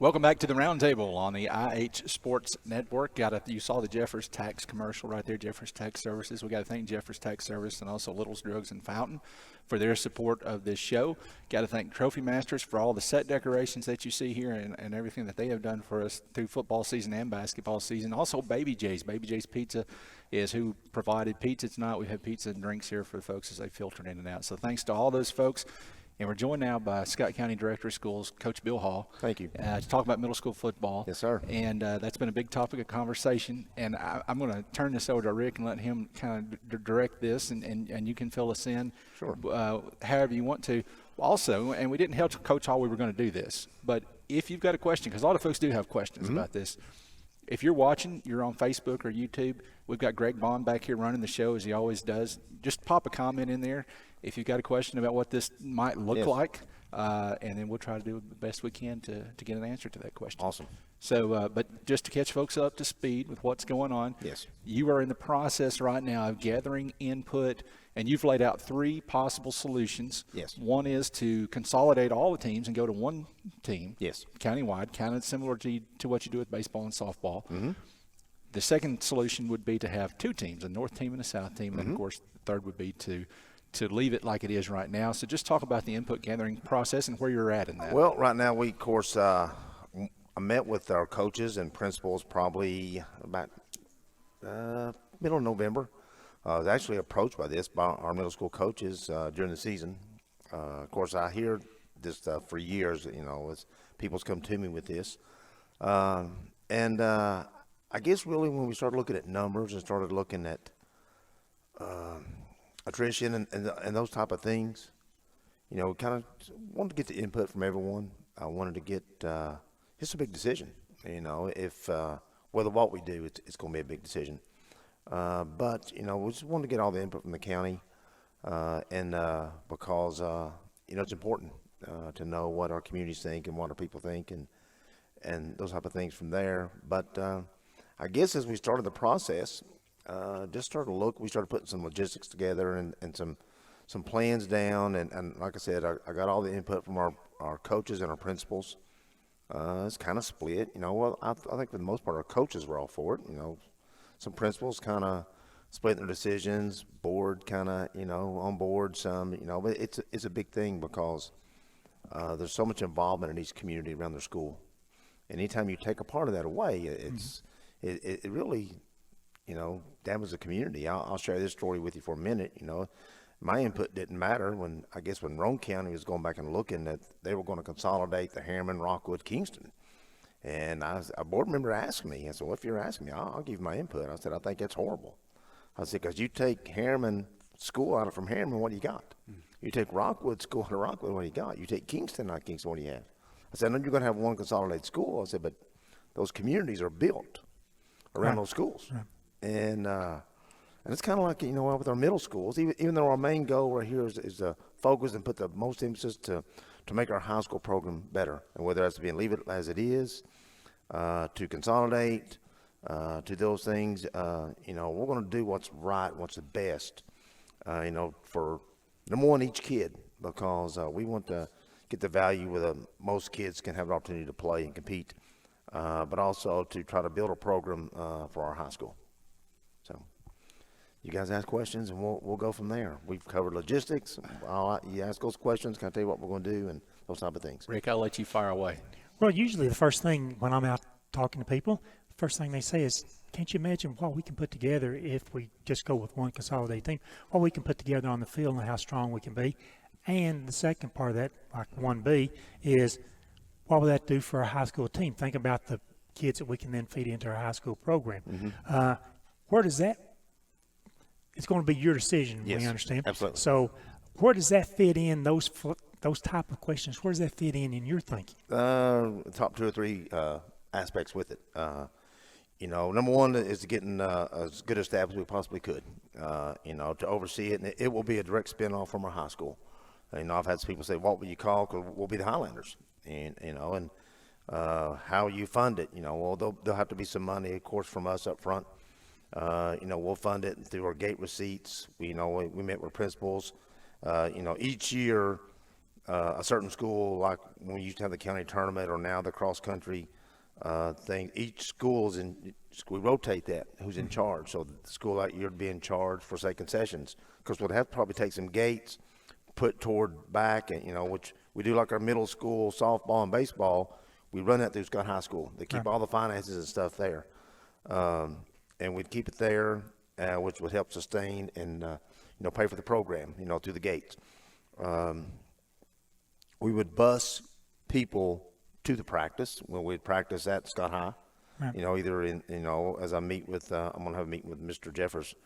Welcome back to the Roundtable on the IH Sports Network. You saw the Jeffers Tax commercial right there, Jeffers Tax Services. We got to thank Jeffers Tax Service and also Little's Drugs and Fountain for their support of this show. Got to thank Trophy Masters for all the set decorations that you see here and everything that they have done for us through football season and basketball season. Also, Baby J's. Baby J's Pizza is who provided pizza tonight. We've had pizza and drinks here for the folks as they filtered in and out. So thanks to all those folks. And we're joined now by Scott County Director of Schools, Coach Bill Hall. Thank you. To talk about middle school football. Yes, sir. And that's been a big topic of conversation. And I'm going to turn this over to Rick and let him kind of direct this, and you can fill us in. Sure. However you want to. Also, and we didn't tell Coach Hall we were going to do this, but if you've got a question, because a lot of folks do have questions about this, if you're watching, you're on Facebook or YouTube, we've got Greg Bond back here running the show as he always does. Just pop a comment in there if you've got a question about what this might look like, and then we'll try to do the best we can to get an answer to that question. Awesome. So, but just to catch folks up to speed with what's going on, yes, you are in the process right now of gathering input, and you've laid out 3 possible solutions. Yes. One is to consolidate all the teams and go to one team. Yes. Countywide, kind of similar to what you do with baseball and softball. Mm-hmm. The second solution would be to have 2 teams, a north team and a south team, and of course the third would be to leave it like it is right now. So just talk about the input gathering process and where you're at in that. Well, right now we, of course, I met with our coaches and principals probably about middle of November. I was actually approached by our middle school coaches during the season. Of course, I hear this stuff for years, as people's come to me with this. And I guess really when we started looking at numbers and started looking at attrition and those type of things, kind of wanted to get the input from everyone. I wanted to get it's a big decision, if whether what we do, it's going to be a big decision. But we just wanted to get all the input from the county, and because it's important to know what our communities think and what our people think, and those type of things from there. But I guess as we started the process, we started putting some logistics together and some plans down, and like I said, I got all the input from our coaches and our principals. It's kind of split, well, I think for the most part our coaches were all for it. Some principals kind of split their decisions, board kind of, on board some, but it's a big thing because there's so much involvement in each community around their school. And anytime you take a part of that away, it really, damages the community. I'll share this story with you for a minute. My input didn't matter when Roane County was going back and looking at they were going to consolidate the Harriman, Rockwood, Kingston. And a board member asked me, I said, well, if you're asking me, I'll give my input. I said, I think that's horrible. I said, because you take Harriman school out from Harriman, what do you got? You take Rockwood school out of Rockwood, what do you got? You take Kingston out of Kingston, what do you have? I said, I know you're going to have one consolidated school. I said, but those communities are built around those schools. Right. And it's kind of like, with our middle schools, even though our main goal right here is to focus and put the most emphasis to make our high school program better. And whether that's to be leave it as it is, to consolidate, to those things, we're going to do what's right, what's the best, for number one, each kid, because we want to get the value where most kids can have an opportunity to play and compete, but also to try to build a program for our high school. So you guys ask questions, and we'll go from there. We've covered logistics. You ask those questions, can I tell you what we're going to do, and those type of things. Rick, I'll let you fire away. Well, usually the first thing when I'm out talking to people, the first thing they say is, can't you imagine what we can put together if we just go with one consolidated team, what we can put together on the field and how strong we can be? And the second part of that, like 1B, is what will that do for our high school team? Think about the kids that we can then feed into our high school program. Mm-hmm. Where does that – it's going to be your decision, yes, we understand. Absolutely. So where does that fit in, those type of questions? Where does that fit in your thinking? Top 2 or 3 aspects with it. Number one is getting as good a staff as we possibly could, to oversee it. And it will be a direct spin-off from our high school. I've had some people say, what will you call? Because we'll be the Highlanders. And how you fund it, well, there'll have to be some money, of course, from us up front. We'll fund it through our gate receipts. We met with principals. Each year a certain school, like when we used to have the county tournament or now the cross country thing, each school is we rotate that, who's in charge. So the school that year would be in charge for, say, concessions, because we'd have to probably take some gates, put toward back, and, which we do like our middle school softball and baseball. We run that through Scott High School. They keep all the finances and stuff there. And we'd keep it there, which would help sustain and, pay for the program, through the gates. We would bus people to the practice when we'd practice at Scott High. Right. Either in, as I meet with, I'm going to have a meeting with Mr. Jeffers,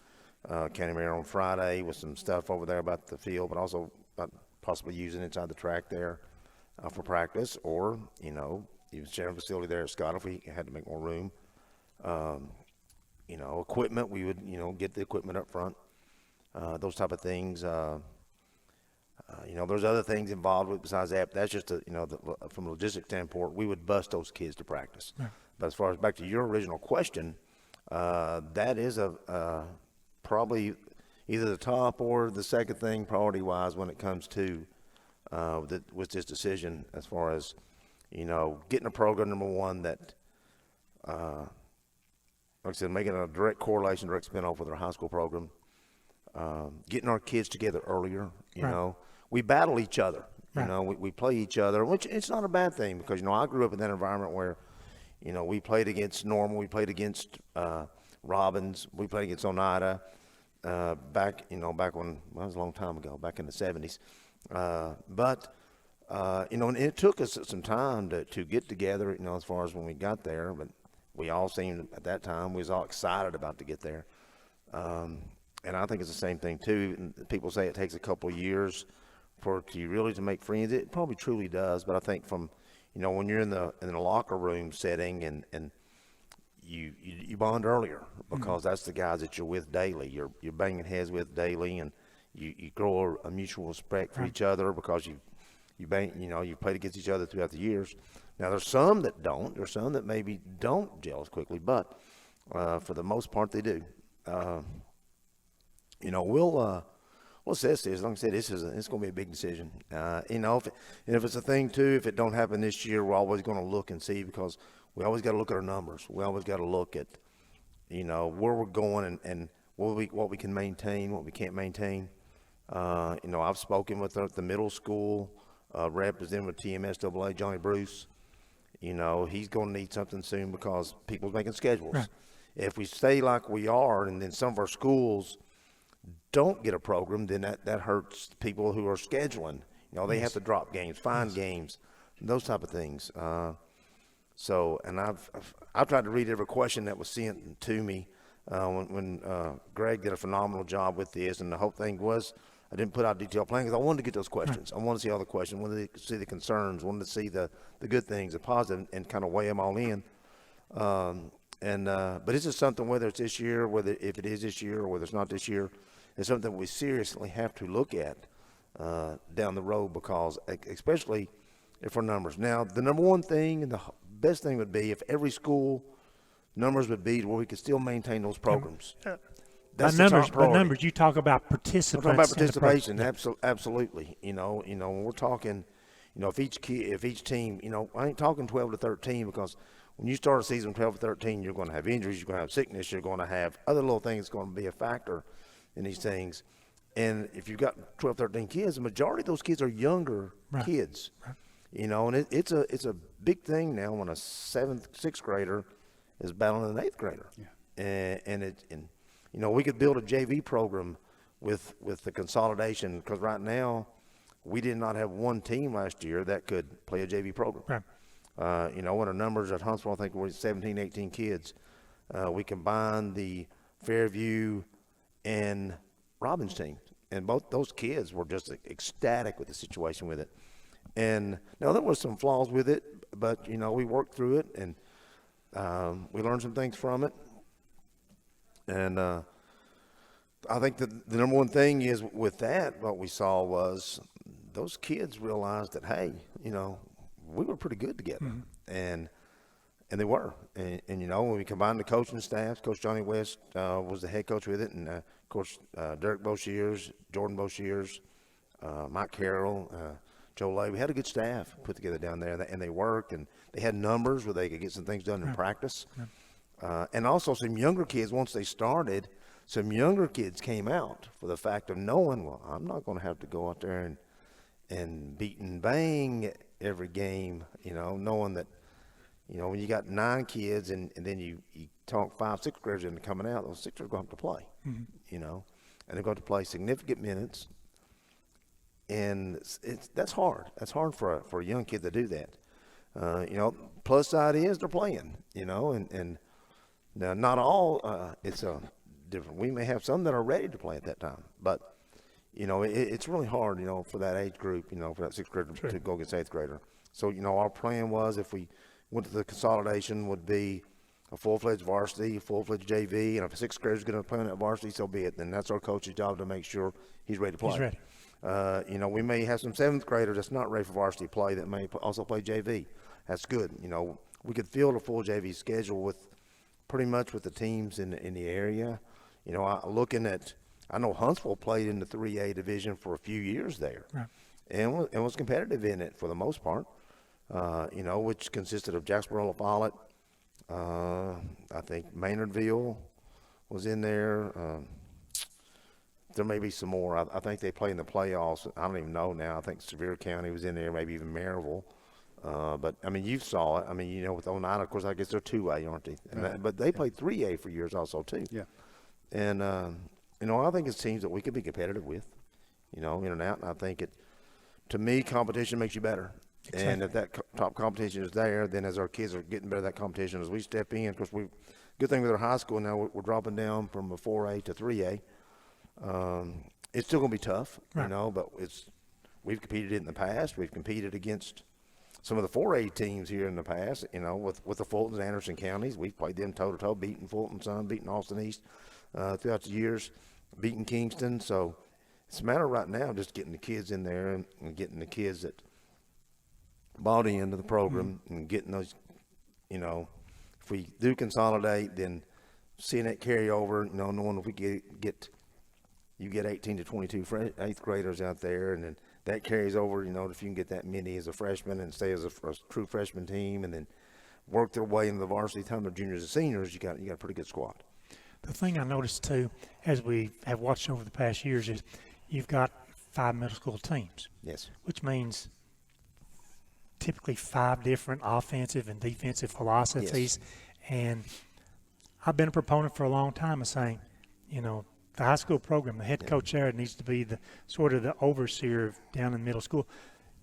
County Mayor, on Friday with some stuff over there about the field, but also about possibly using inside the track there for practice, or, even sharing facility there at Scott if we had to make more room. Equipment, we would, get the equipment up front, those type of things. There's other things involved with besides that. That's just from a logistics standpoint, we would bus those kids to practice. Right. But as far as back to your original question, that is probably either the top or the second thing priority-wise when it comes to with this decision, as far as getting a program, number one, that like I said, making a direct correlation, direct spin-off with our high school program, getting our kids together earlier. We battle each other. Right. We play each other, which it's not a bad thing, because I grew up in that environment where we played against Normal, we played against Robbins, we played against Oneida back when, well, that was a long time ago, back in the 70s. And it took us some time to get together, as far as when we got there, but we all seemed at that time, we was all excited about to get there. And I think it's the same thing too. People say it takes a couple of years for you really to make friends. It probably truly does, but I think from, when you're in the locker room setting and you bond earlier, because that's the guys that you're with daily. You're banging heads with daily, and you grow a mutual respect for each other, because you've played against each other throughout the years. Now there's some that don't. There's some that maybe don't gel as quickly, but for the most part they do. We'll assess this. Like I said, it's going to be a big decision. If it's a thing too, if it don't happen this year, we're always going to look and see, because we always got to look at our numbers. We always got to look at, where we're going and what we can maintain, what we can't maintain. I've spoken with the middle school representative with TMSAA, Johnny Bruce. He's going to need something soon, because people's making schedules. Right. If we stay like we are, and then some of our schools don't get a program, then that hurts people who are scheduling. They have to drop games, find games, those type of things. And I've tried to read every question that was sent to me when Greg did a phenomenal job with this, and the whole thing was, I didn't put out a detailed plan because I wanted to get those questions. I wanted to see all the questions, wanted to see the concerns, wanted to see the good things, the positive, and kind of weigh them all in. But this is something, whether it's this year, if it is this year or whether it's not this year, it's something we seriously have to look at down the road, because especially if our numbers. Now, the number one thing and the best thing would be if every school numbers would be to where we could still maintain those programs. That's the top priority. By numbers, you talk about participants. We're talking about participation, absolutely. When we're talking, if each team, I ain't talking 12 to 13, because when you start a season 12 to 13, you're going to have injuries, you're going to have sickness, you're going to have other little things going to be a factor in these things. And if you've got 12, 13 kids, the majority of those kids are younger kids. Right. And it's a big thing now when a 7th, 6th grader is battling an 8th grader. Yeah. And we could build a JV program with the consolidation, because right now we did not have one team last year that could play a JV program. Right. When our numbers at Huntsville, I think we're 17, 18 kids. We combined the Fairview and Robbins team, and both those kids were just ecstatic with the situation with it. And now there was some flaws with it, but we worked through it, and we learned some things from it. And I think that the number one thing is with that, what we saw was those kids realized that, hey, we were pretty good together. Mm-hmm. And they were. And when we combined the coaching staffs, Coach Johnny West was the head coach with it, and of course Derek Boshiers, Jordan Boshiers, Mike Carroll, Joe Lay. We had a good staff put together down there, and they worked, and they had numbers where they could get some things done in practice. And also some younger kids, once they started, some younger kids came out for the fact of knowing, well, I'm not going to have to go out there and beat and bang every game, knowing that, when you got 9 kids and then you talk 5, 6 graders into coming out, those 6 are going to have to play, and they're going to play significant minutes. And that's hard. That's hard for a young kid to do that. Plus side is they're playing, and now not all, it's different. We may have some that are ready to play at that time, but it's really hard, for that age group, for that 6th grader to go against 8th grader. So, our plan was if we went to the consolidation would be a full-fledged varsity, a full-fledged JV, and if a 6th grader is going to play on that varsity, so be it. Then that's our coach's job to make sure he's ready to play. He's ready. We may have some 7th graders that's not ready for varsity play that may also play JV. That's good. We could field a full JV schedule with pretty much with the teams in the area. I know Huntsville played in the 3A division for a few years there, and was competitive in it for the most part. Which consisted of Jacksboro, Follett, I think Maynardville was in there. There may be some more. I think they play in the playoffs. I don't even know now. I think Sevier County was in there, maybe even Maryville. But, you saw it. With Oneida, of course, I guess they're 2A, aren't they? But they played 3A for years also, too. Yeah. And, I think it's teams that we could be competitive with, in and out. And I think to me, competition makes you better. Exactly. And if that top competition is there, then as our kids are getting better at that competition, as we step in, of course, good thing with our high school now, we're dropping down from a 4A to 3A. It's still going to be tough, but we've competed in the past. We've competed against some of the 4A teams here in the past, with the Fultons, Anderson counties. We've played them toe-to-toe, beating Fulton Sun, beating Austin East throughout the years, beating Kingston. So it's a matter right now just getting the kids in there and getting the kids that bought into the program and getting those, if we do consolidate, then seeing that carry over, knowing if we get 18 to 22 8th graders out there, and then that carries over, if you can get that many as a freshman and stay as a true freshman team and then work their way into the varsity time they're juniors and seniors, you got a pretty good squad. The thing I noticed, too, as we have watched over the past years is you've got 5 middle school teams. Yes. Which means typically 5 different offensive and defensive philosophies. Yes. And I've been a proponent for a long time of saying, the high school program, the head coach there needs to be the sort of the overseer down in middle school.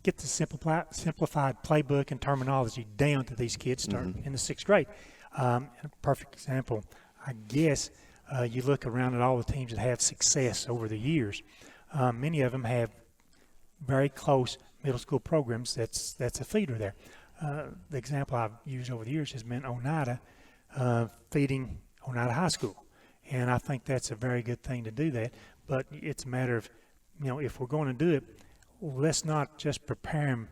Get the simplified playbook and terminology down to these kids start in the 6th grade. A perfect example, I guess, you look around at all the teams that have success over the years. Many of them have very close middle school programs. That's a feeder there. The example I've used over the years has been Oneida feeding Oneida High School. And I think that's a very good thing to do that. But it's a matter of, if we're going to do it, let's not just prepare them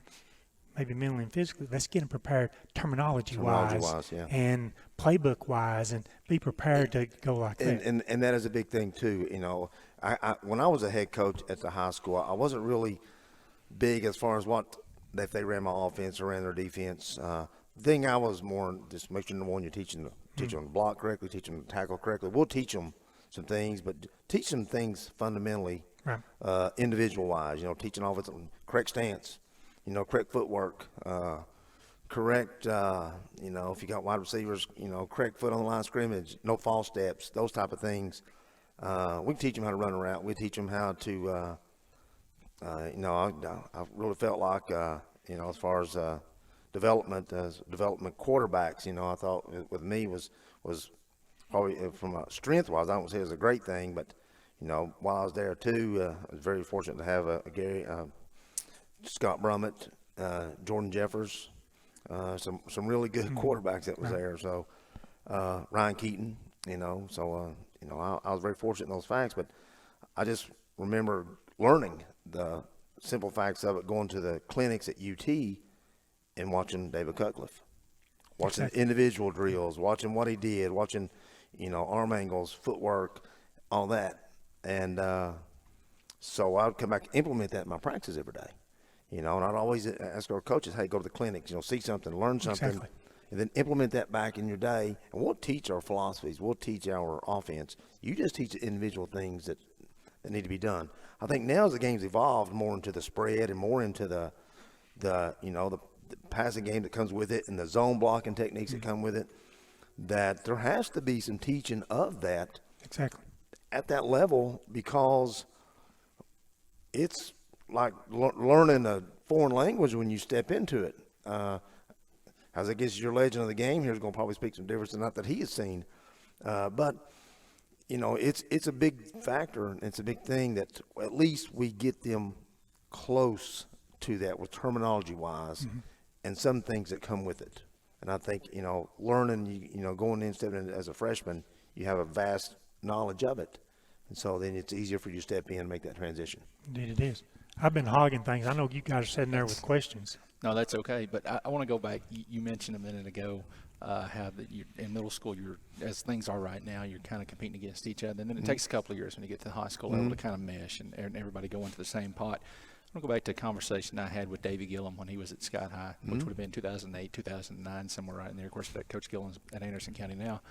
maybe mentally and physically. Let's get them prepared terminology-wise yeah. and playbook-wise, and be prepared to go like that. And that is a big thing, too. I when I was a head coach at the high school, I wasn't really big as far as if they ran my offense or ran their defense. The thing I was more just make sure, number one, you're teaching them to block correctly, teach them to tackle correctly. We'll teach them some things, but teach them things fundamentally, individual-wise. Teaching all of it, correct stance, correct footwork, correct, if you got wide receivers, correct foot on the line of scrimmage, no false steps, those type of things. We can teach them how to run a route. We teach them how to, I really felt like, as far as development quarterbacks, I thought with me was probably from a strength-wise, I don't say it was a great thing, but, while I was there too, I was very fortunate to have Gary, Scott Brummett, Jordan Jeffers, some really good quarterbacks that was there. So Ryan Keaton, so I was very fortunate in those facts, but I just remember learning the simple facts of it, going to the clinics at UT and watching David Cutcliffe, watching individual drills, watching what he did, watching, arm angles, footwork, all that. And so I would come back and implement that in my practice every day. And I'd always ask our coaches, hey, go to the clinics, see something, learn something, Exactly. and then implement that back in your day. And we'll teach our philosophies. We'll teach our offense. You just teach the individual things that need to be done. I think now as the game's evolved more into the spread and more into the passing game that comes with it and the zone blocking techniques that come with it, that there has to be some teaching of that Exactly. at that level, because it's like learning a foreign language when you step into it. As I guess your legend of the game here is going to probably speak some difference, not that he has seen, but it's a big factor, and it's a big thing that at least we get them close to that with terminology wise, and some things that come with it. And I think learning, going in, stepping in as a freshman, you have a vast knowledge of it, and so then it's easier for you to step in and make that transition. Indeed it is. I've been hogging things. I know you guys are sitting there with questions. No, that's okay. But I want to go back. You mentioned a minute ago how that you in middle school, as things are right now, you're kind of competing against each other. And then it takes a couple of years when you get to the high school level to kind of mesh and everybody go into the same pot. I'm going to go back to a conversation I had with Davey Gillum when he was at Scott High, which would have been 2008, 2009, somewhere right in there. Of course, Coach Gillum's at Anderson County now.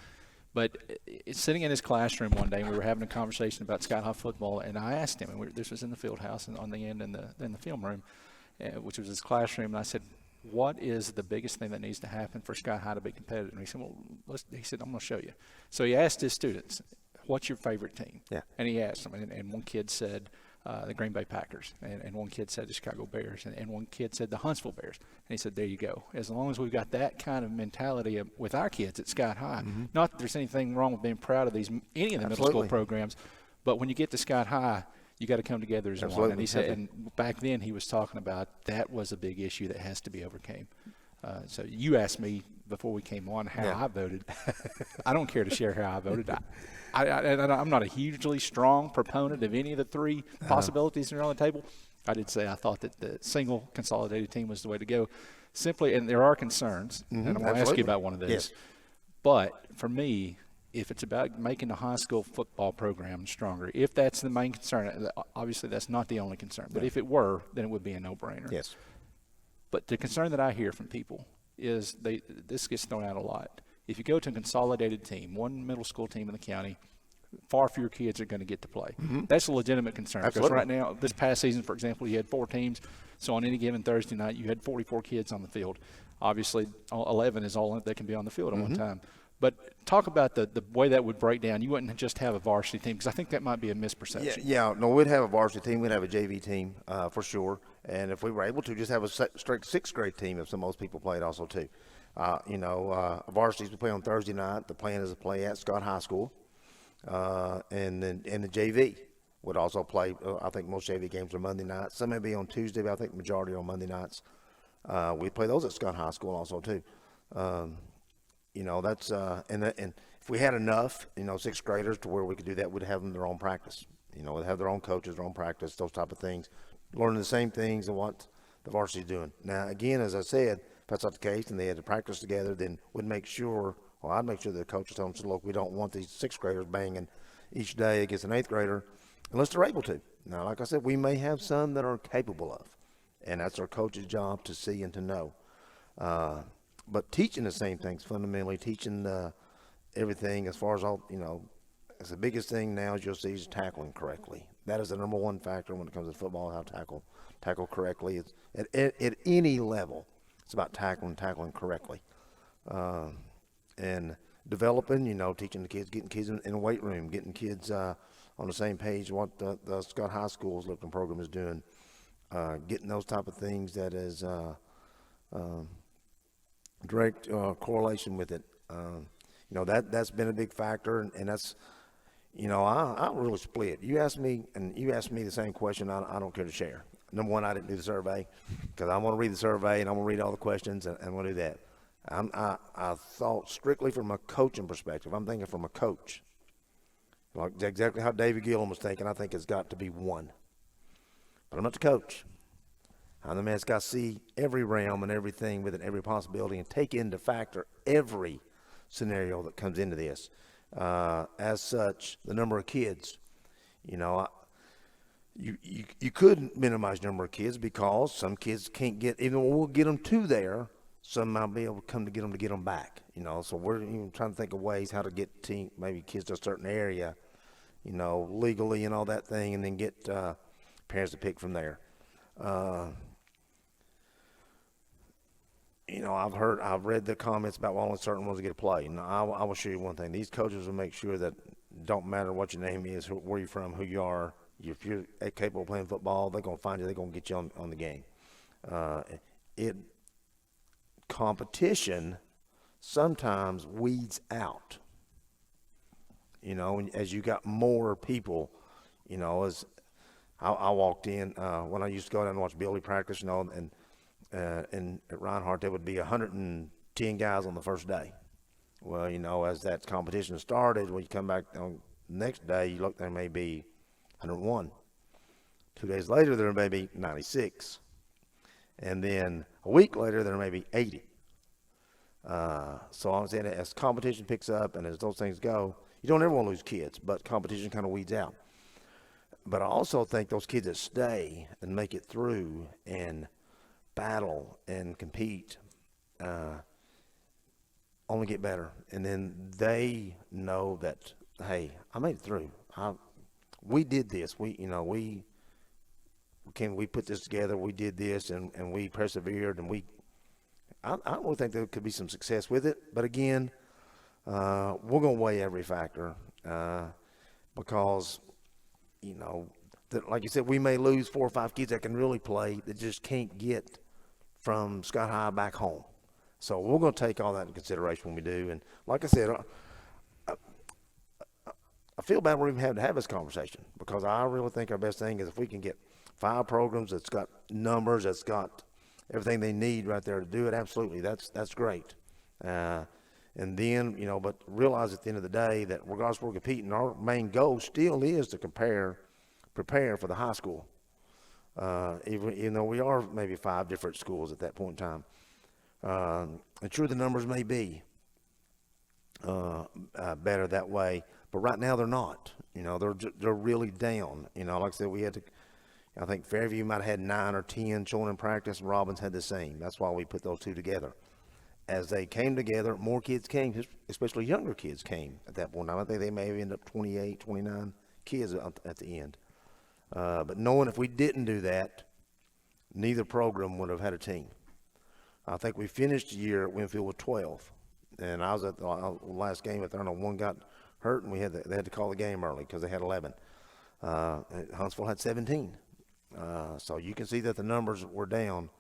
But it's sitting in his classroom one day, and we were having a conversation about Scott High football, and I asked him, and this was in the field house and on the end in the film room, which was his classroom, and I said, what is the biggest thing that needs to happen for Scott High to be competitive? And he said, he said, I'm going to show you. So he asked his students, what's your favorite team? Yeah. And he asked them, and one kid said the Green Bay Packers, and one kid said the Chicago Bears, and one kid said the Huntsville Bears. And he said, there you go. As long as we've got that kind of mentality with our kids at Scott High, not that there's anything wrong with being proud of any of the middle school programs, but when you get to Scott High, you got to come together as one. And he said, and back then he was talking about that was a big issue that has to be overcame. So you asked me before we came on how I voted. I don't care to share how I voted. I'm not a hugely strong proponent of any of the three possibilities that are on the table. I did say I thought that the single consolidated team was the way to go. Simply, and there are concerns, and I'm going to ask you about one of those. Yes. But for me, if it's about making the high school football program stronger, if that's the main concern, obviously that's not the only concern, but if it were, then it would be a no-brainer. Yes. But the concern that I hear from people is this gets thrown out a lot. If you go to a consolidated team, one middle school team in the county, far fewer kids are going to get to play. That's a legitimate concern. Absolutely. Because right now, this past season, for example, you had 4 teams. So on any given Thursday night, you had 44 kids on the field. Obviously, 11 is all that can be on the field at one time. But talk about the way that would break down. You wouldn't just have a varsity team, because I think that might be a misperception. Yeah. No, we'd have a varsity team. We'd have a JV team for sure. And if we were able to, just have a straight 6th grade team if most people played also too. Varsities we play on Thursday night. The plan is to play at Scott High School. And the JV would also play. I think most JV games are Monday nights. Some may be on Tuesday, but I think the majority are on Monday nights. We play those at Scott High School also too. That's and if we had enough, 6th graders to where we could do that, we'd have them their own practice. They'd have their own coaches, their own practice, those type of things, learning the same things and what the varsity is doing. Now, again, as I said, if that's not the case and they had to practice together, then I'd make sure the coaches tell them, look, we don't want these 6th graders banging each day against an 8th grader unless they're able to. Now, like I said, we may have some that are capable of, and that's our coach's job to see and to know. But teaching the same things, fundamentally teaching everything as far as all, it's the biggest thing now is you'll see is tackling correctly. That is the number one factor when it comes to football, how to tackle correctly. It's at any level, it's about tackling correctly. And developing, teaching the kids, getting kids in a weight room, getting kids on the same page what the Scott High School's lifting program is doing, getting those type of things that is direct correlation with it. That's been a big factor, and that's, I really split. You asked me the same question. I don't care to share. Number one, I didn't do the survey because I want to read the survey and I want to read all the questions and I want to do that. I thought strictly from a coaching perspective. I'm thinking from a coach. Like exactly how David Gillum was thinking, I think it's got to be 1. But I'm not the coach. I'm the man that's got to see every realm and everything with it, every possibility, and take into factor every scenario that comes into this. As such, the number of kids, you could minimize number of kids because some kids can't get, even though we'll get them to there, some might be able to come to get them back, you know. So we're even trying to think of ways how to get maybe kids to a certain area, you know, legally and all that thing, and then get parents to pick from there. You know, I've read the comments about only certain ones get to play. Now, I will show you one thing. These coaches will make sure that don't matter what your name is, where you're from, who you are. If you're capable of playing football, they're going to find you. They're going to get you on the game. Competition sometimes weeds out. You know, as you got more people, you know, as I walked in when I used to go down and watch Billy practice, you know, and at Reinhardt there would be 110 guys on the first day. Well, you know, as that competition started, when you come back on the next day, you look, there may be 101. 2 days later, there may be 96. And then a week later, there may be 80. So I'm saying as competition picks up and as those things go, you don't ever want to lose kids, but competition kind of weeds out. But I also think those kids that stay and make it through and battle and compete only get better. And then they know that, hey, I made it through. We did this. We put this together. We did this, and we persevered, and I don't think there could be some success with it. But again, we're going to weigh every factor because, you know, like you said, we may lose 4 or 5 kids that can really play that just can't get from Scott High back home. So we're going to take all that into consideration when we do. And like I said, I feel bad we're even having to have this conversation because I really think our best thing is if we can get 5 programs that's got numbers, that's got everything they need right there to do it. Absolutely, that's great. And then, you know, but realize at the end of the day that regardless of we're competing, our main goal still is to prepare for the high school. Even though we are maybe 5 different schools at that point in time. And sure, the numbers may be better that way, but right now they're not. You know, they're really down. You know, like I said, I think Fairview might have had 9 or 10 showing in practice, and Robbins had the same. That's why we put those 2 together. As they came together, more kids came, especially younger kids came at that point. I think they may have ended up 28, 29 kids at the end. But knowing if we didn't do that, neither program would have had a team. I think we finished the year at Winfield with 12. And I was at the last game. I don't know, one got hurt, and they had to call the game early because they had 11. Huntsville had 17. So you can see that the numbers were down,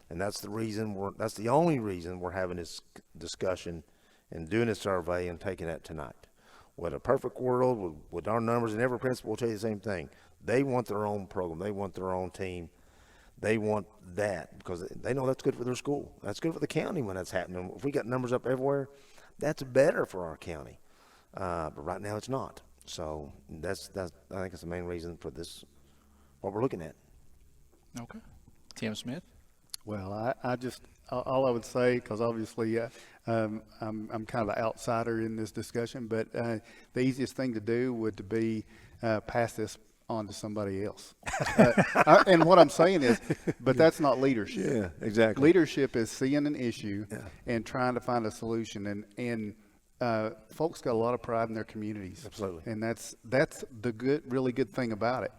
and that's the only reason we're having this discussion and doing this survey and taking that tonight. With a perfect world, with our numbers, and every principal will tell you the same thing. They want their own program. They want their own team. They want that because they know that's good for their school. That's good for the county when that's happening. If we got numbers up everywhere, that's better for our county. But right now it's not. So that's I think it's the main reason for this, what we're looking at. Okay. Tim Smith? Well, I just all I would say, because obviously I'm kind of an outsider in this discussion, but the easiest thing to do would be pass this on to somebody else. And what I'm saying is, but that's not leadership. Yeah, exactly. Leadership is seeing an issue and trying to find a solution. And folks got a lot of pride in their communities. Absolutely. And that's the really good thing about it.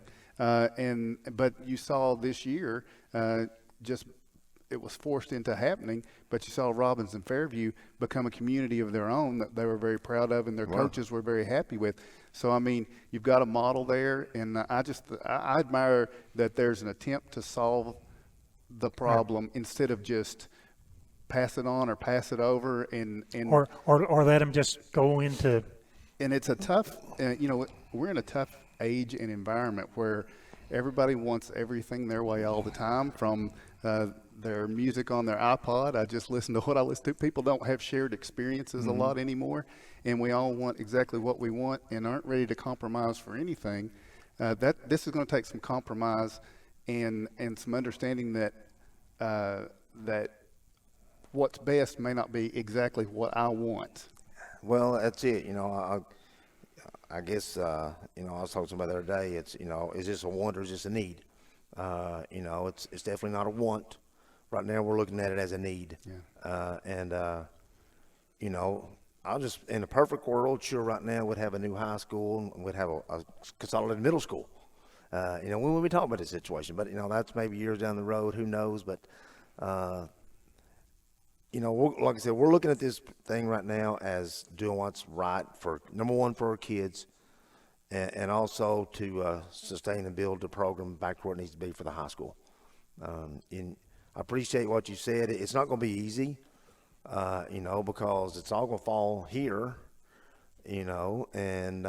But you saw this year, it was forced into happening, but you saw Robbins and Fairview become a community of their own that they were very proud of and their coaches were very happy with. So, I mean, you've got a model there, and I admire that there's an attempt to solve the problem instead of just pass it on or pass it over or let them just go into. And it's a tough, we're in a tough age and environment where everybody wants everything their way all the time, from their music on their iPod. I just listen to what I listen to. People don't have shared experiences a lot anymore, and we all want exactly what we want and aren't ready to compromise for anything. This is going to take some compromise and some understanding that that what's best may not be exactly what I want. Well, that's it. You know, I guess, you know, I was talking to somebody the other day, it's, you know, is this a want or is this a need? You know, it's definitely not a want. Right now, we're looking at it as a need. Yeah. You know, in a perfect world, sure, right now, we'd have a new high school and we'd have a consolidated middle school. You know, we wouldn't be talking about this situation, but, you know, that's maybe years down the road, who knows, but, you know, like I said, we're looking at this thing right now as doing what's right for, number one, for our kids, and also to sustain and build the program back to where it needs to be for the high school. And I appreciate what you said. It's not going to be easy, you know, because it's all going to fall here, you know, and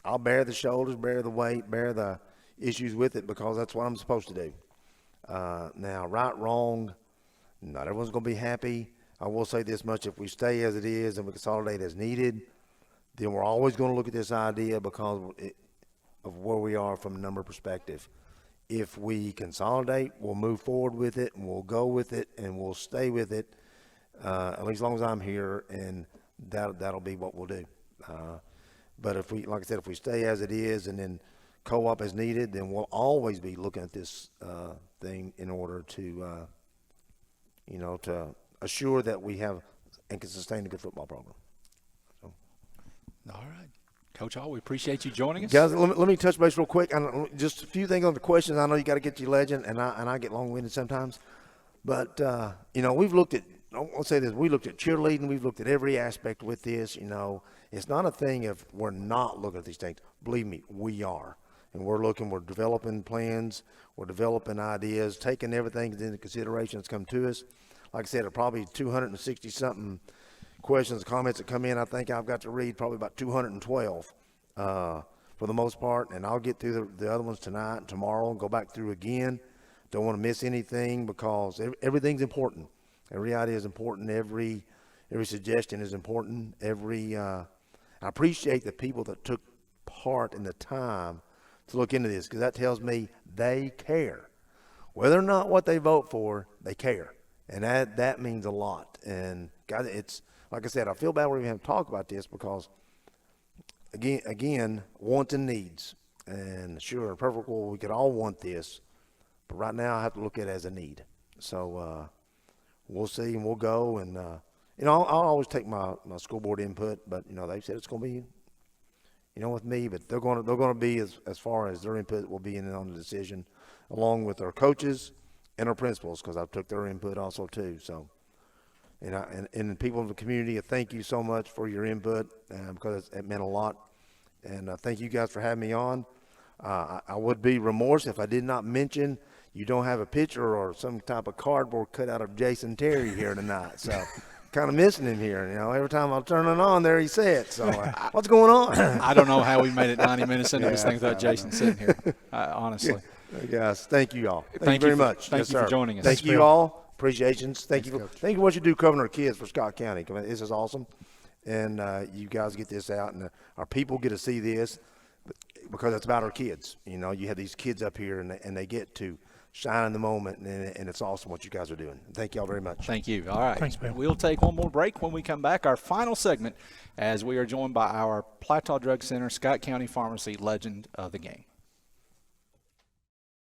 I'll bear the shoulders, bear the weight, bear the issues with it because that's what I'm supposed to do. Now, right, wrong, not everyone's going to be happy. I will say this much: if we stay as it is and we consolidate as needed, then we're always going to look at this idea because of where we are from a number perspective. If we consolidate, we'll move forward with it, and we'll go with it, and we'll stay with it, at least as long as I'm here, and that'll be what we'll do. But if we, like I said, if we stay as it is and then co-op as needed, then we'll always be looking at this thing in order to you know, to assure that we have and can sustain a good football program. So. All right. Coach Hall, we appreciate you joining us. Guys, let me touch base real quick. Just a few things on the questions. I know you got to get to your legend, and I get long-winded sometimes. But, you know, we've looked at – I'll say this. We looked at cheerleading. We've looked at every aspect with this. You know, it's not a thing if we're not looking at these things. Believe me, we are. And we're developing plans. We're developing ideas, taking everything into consideration that's come to us. Like I said, probably 260-something questions, comments that come in. I think I've got to read probably about 212 for the most part. And I'll get through the other ones tonight and tomorrow and go back through again. Don't want to miss anything because everything's important. Every idea is important. Every suggestion is important. I appreciate the people that took part in the time to look into this because that tells me they care. Whether or not what they vote for, they care. And that means a lot. And God, it's like I said, I feel bad we even have to talk about this because again, wants and needs. And sure, in a perfect world, we could all want this, but right now I have to look at it as a need. So we'll see and we'll go. And you know, I'll always take my school board input, but you know, they said it's going to be, you know, with me, but they're going to be as far as their input will be in on the decision, along with our coaches and our principals, because I took their input also too. So, and people in the community, thank you so much for your input because it meant a lot. And thank you guys for having me on. I would be remorse if I did not mention you don't have a picture or some type of cardboard cut out of Jason Terry here tonight. So. Kind of missing him here, you know. Every time I turn it on, there he sits. So, what's going on? I don't know how we made it 90 minutes into this thing without Jason sitting here, honestly. Guys, thank you all. Thank you very you much. Thank you for joining us. Thank you all. Appreciations. Thank you for what you do covering our kids for Scott County. I mean, this is awesome. And you guys get this out, and our people get to see this because it's about our kids. You know, you have these kids up here, and they get to shine in the moment, and it's awesome what you guys are doing. Thank you all very much. Thank you. All right. Thanks, Bill. We'll take one more break. When we come back, our final segment, as we are joined by our Plateau Drug Center, Scott County Pharmacy legend of the game.